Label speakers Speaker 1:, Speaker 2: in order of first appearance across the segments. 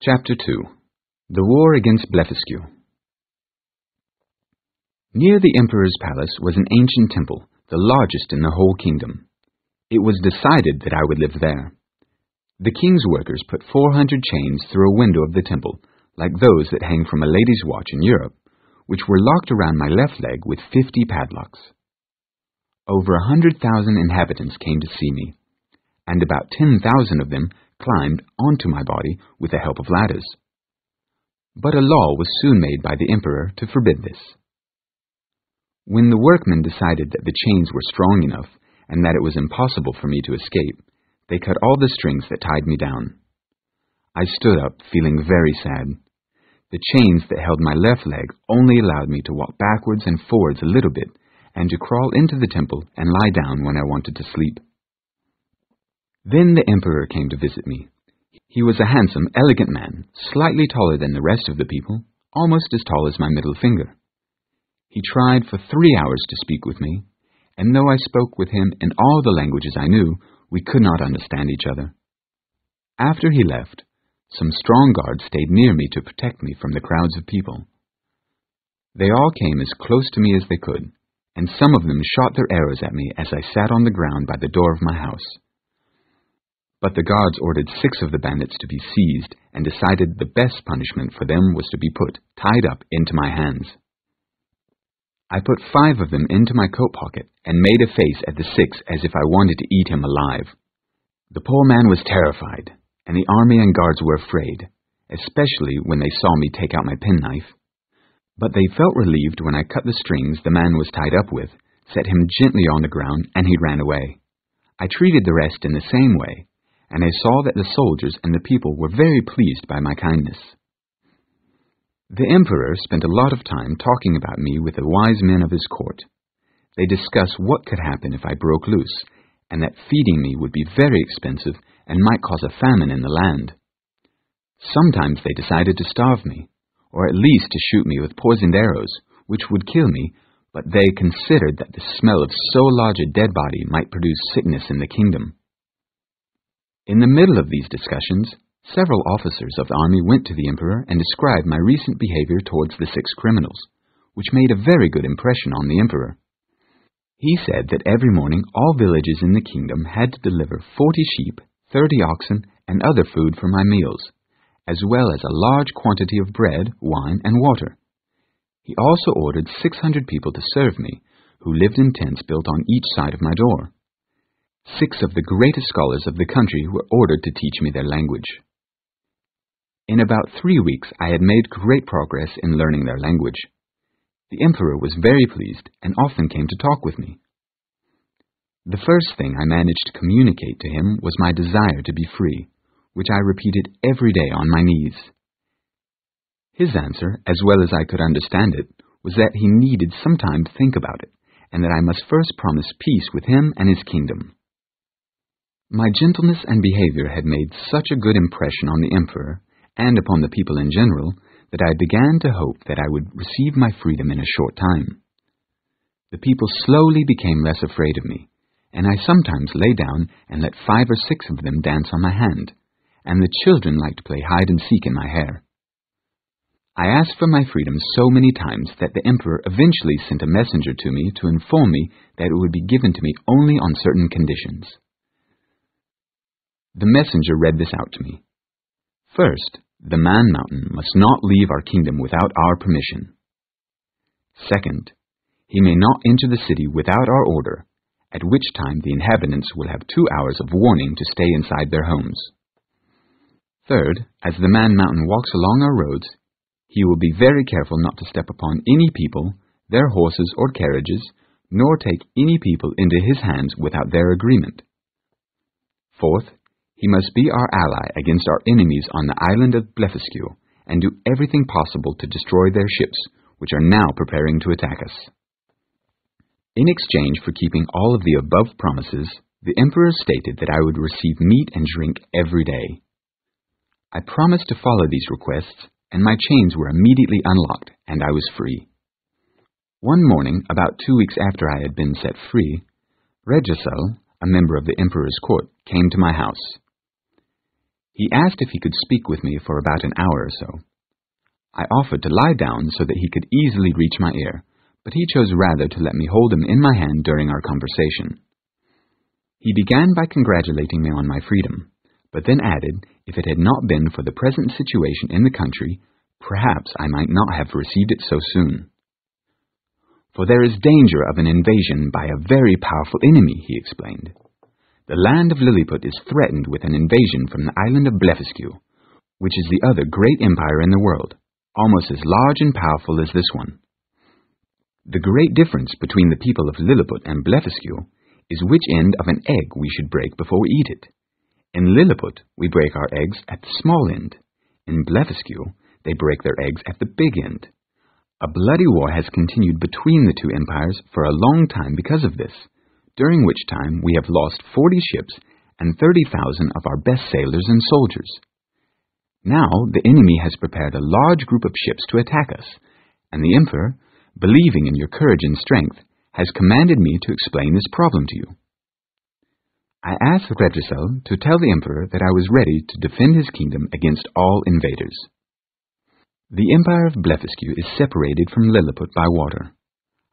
Speaker 1: Chapter 2. The War against Blefuscu. Near the Emperor's palace was an ancient temple, the largest in the whole kingdom. It was decided that I would live there. The king's workers put 400 chains through a window of the temple, like those that hang from a lady's watch in Europe, which were locked around my left leg with 50 padlocks. Over 100,000 inhabitants came to see me, and about 10,000 of them climbed onto my body with the help of ladders. But a law was soon made by the emperor to forbid this. When the workmen decided that the chains were strong enough and that it was impossible for me to escape, they cut all the strings that tied me down. I stood up, feeling very sad. The chains that held my left leg only allowed me to walk backwards and forwards a little bit, and to crawl into the temple and lie down when I wanted to sleep. Then the emperor came to visit me. He was a handsome, elegant man, slightly taller than the rest of the people, almost as tall as my middle finger. He tried for 3 hours to speak with me, and though I spoke with him in all the languages I knew, we could not understand each other. After he left, some strong guards stayed near me to protect me from the crowds of people. They all came as close to me as they could, and some of them shot their arrows at me as I sat on the ground by the door of my house. But the guards ordered 6 of the bandits to be seized and decided the best punishment for them was to be put, tied up, into my hands. I put 5 of them into my coat pocket and made a face at the 6th as if I wanted to eat him alive. The poor man was terrified, and the army and guards were afraid, especially when they saw me take out my penknife. But they felt relieved when I cut the strings the man was tied up with, set him gently on the ground, and he ran away. I treated the rest in the same way, and I saw that the soldiers and the people were very pleased by my kindness. The emperor spent a lot of time talking about me with the wise men of his court. They discussed what could happen if I broke loose, and that feeding me would be very expensive and might cause a famine in the land. Sometimes they decided to starve me, or at least to shoot me with poisoned arrows, which would kill me, but they considered that the smell of so large a dead body might produce sickness in the kingdom. In the middle of these discussions, several officers of the army went to the emperor and described my recent behavior towards the 6 criminals, which made a very good impression on the emperor. He said that every morning all villages in the kingdom had to deliver 40 sheep, 30 oxen, and other food for my meals, as well as a large quantity of bread, wine, and water. He also ordered 600 people to serve me, who lived in tents built on each side of my door. 6 of the greatest scholars of the country were ordered to teach me their language. In about 3 weeks I had made great progress in learning their language. The emperor was very pleased and often came to talk with me. The first thing I managed to communicate to him was my desire to be free, which I repeated every day on my knees. His answer, as well as I could understand it, was that he needed some time to think about it, and that I must first promise peace with him and his kingdom. My gentleness and behavior had made such a good impression on the emperor, and upon the people in general, that I began to hope that I would receive my freedom in a short time. The people slowly became less afraid of me, and I sometimes lay down and let 5 or 6 of them dance on my hand, and the children liked to play hide-and-seek in my hair. I asked for my freedom so many times that the emperor eventually sent a messenger to me to inform me that it would be given to me only on certain conditions. The messenger read this out to me. First, the Man Mountain must not leave our kingdom without our permission. Second, he may not enter the city without our order, at which time the inhabitants will have 2 hours of warning to stay inside their homes. Third, as the Man Mountain walks along our roads, he will be very careful not to step upon any people, their horses or carriages, nor take any people into his hands without their agreement. Fourth, he must be our ally against our enemies on the island of Blefuscu, and do everything possible to destroy their ships, which are now preparing to attack us. In exchange for keeping all of the above promises, the emperor stated that I would receive meat and drink every day. I promised to follow these requests, and my chains were immediately unlocked, and I was free. One morning, about 2 weeks after I had been set free, Regisel, a member of the emperor's court, came to my house. He asked if he could speak with me for about an hour or so. I offered to lie down so that he could easily reach my ear, but he chose rather to let me hold him in my hand during our conversation. He began by congratulating me on my freedom, but then added if it had not been for the present situation in the country, perhaps I might not have received it so soon. For there is danger of an invasion by a very powerful enemy, he explained. The land of Lilliput is threatened with an invasion from the island of Blefuscu, which is the other great empire in the world, almost as large and powerful as this one. The great difference between the people of Lilliput and Blefuscu is which end of an egg we should break before we eat it. In Lilliput, we break our eggs at the small end. In Blefuscu, they break their eggs at the big end. A bloody war has continued between the two empires for a long time because of this, during which time we have lost 40 ships and 30,000 of our best sailors and soldiers. Now the enemy has prepared a large group of ships to attack us, and the emperor, believing in your courage and strength, has commanded me to explain this problem to you. I asked Redricel to tell the emperor that I was ready to defend his kingdom against all invaders. The empire of Blefuscu is separated from Lilliput by water.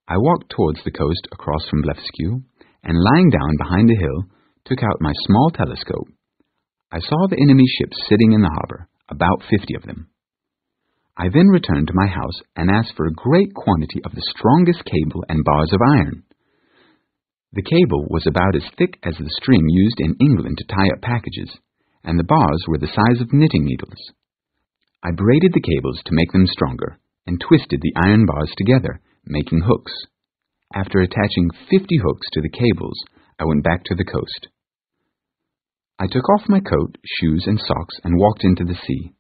Speaker 1: I walked towards the coast across from Blefuscu, and lying down behind a hill, took out my small telescope. I saw the enemy ships sitting in the harbor, about 50 of them. I then returned to my house and asked for a great quantity of the strongest cable and bars of iron. The cable was about as thick as the string used in England to tie up packages, and the bars were the size of knitting needles. I braided the cables to make them stronger, and twisted the iron bars together, making hooks. After attaching 50 hooks to the cables, I went back to the coast. I took off my coat, shoes, and socks and walked into the sea.